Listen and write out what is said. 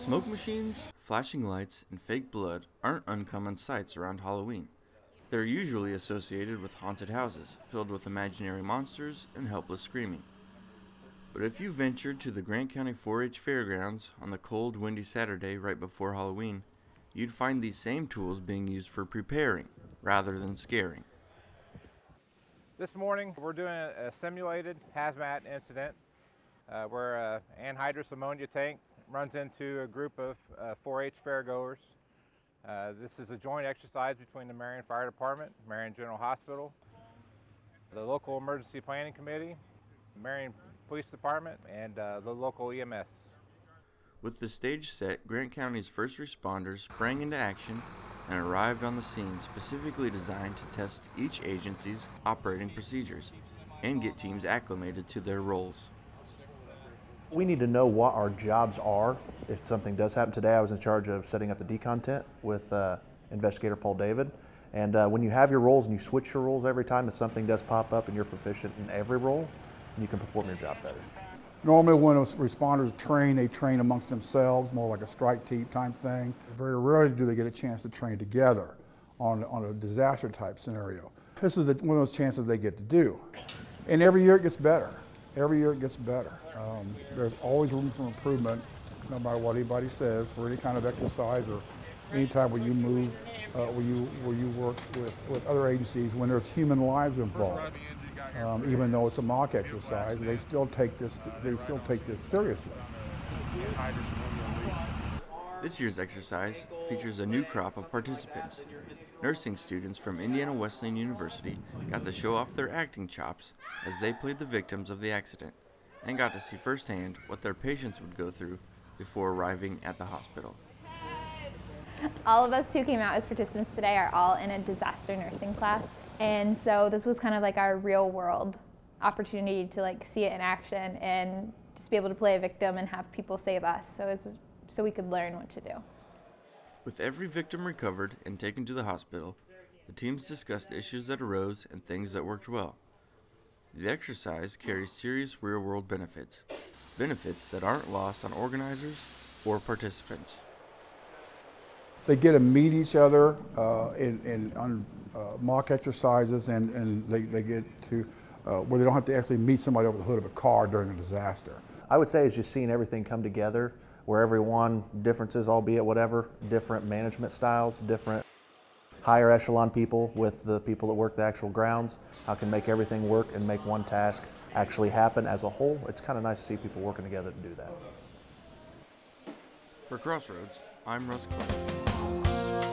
Smoke machines, flashing lights, and fake blood aren't uncommon sights around Halloween. They're usually associated with haunted houses filled with imaginary monsters and helpless screaming. But if you ventured to the Grant County 4-H Fairgrounds on the cold, windy Saturday right before Halloween, you'd find these same tools being used for preparing rather than scaring. This morning we're doing a simulated hazmat incident where an anhydrous ammonia tank runs into a group of 4-H fairgoers. This is a joint exercise between the Marion Fire Department, Marion General Hospital, the local Emergency Planning Committee, Marion Police Department, and the local EMS. With the stage set, Grant County's first responders sprang into action and arrived on the scene specifically designed to test each agency's operating procedures and get teams acclimated to their roles. We need to know what our jobs are if something does happen. Today I was in charge of setting up the decon tent with investigator Paul David. And when you have your roles and you switch your roles every time, if something does pop up and you're proficient in every role, you can perform your job better. Normally when those responders train, they train amongst themselves, more like a strike team type thing. Very rarely do they get a chance to train together on a disaster type scenario. This is one of those chances they get to do. And every year it gets better. Every year it gets better. There's always room for improvement, no matter what anybody says, for any kind of exercise or any time where you move, where you work with other agencies, when there's human lives involved. Even though it's a mock exercise, they still take this seriously. This year's exercise features a new crop of participants. Nursing students from Indiana Wesleyan University got to show off their acting chops as they played the victims of the accident and got to see firsthand what their patients would go through before arriving at the hospital. All of us who came out as participants today are all in a disaster nursing class, and so this was kind of like our real world opportunity to see it in action and just be able to play a victim and have people save us so we could learn what to do. With every victim recovered and taken to the hospital, the teams discussed issues that arose and things that worked well. The exercise carries serious real-world benefits, benefits that aren't lost on organizers or participants. They get to meet each other on mock exercises, and they get to where they don't have to actually meet somebody over the hood of a car during a disaster. I would say it's just seeing everything come together, where everyone, differences albeit whatever, different management styles, different higher echelon people with the people that work the actual grounds, how can make everything work and make one task actually happen as a whole. It's kind of nice to see people working together to do that. For Crossroads, I'm Russ Clark.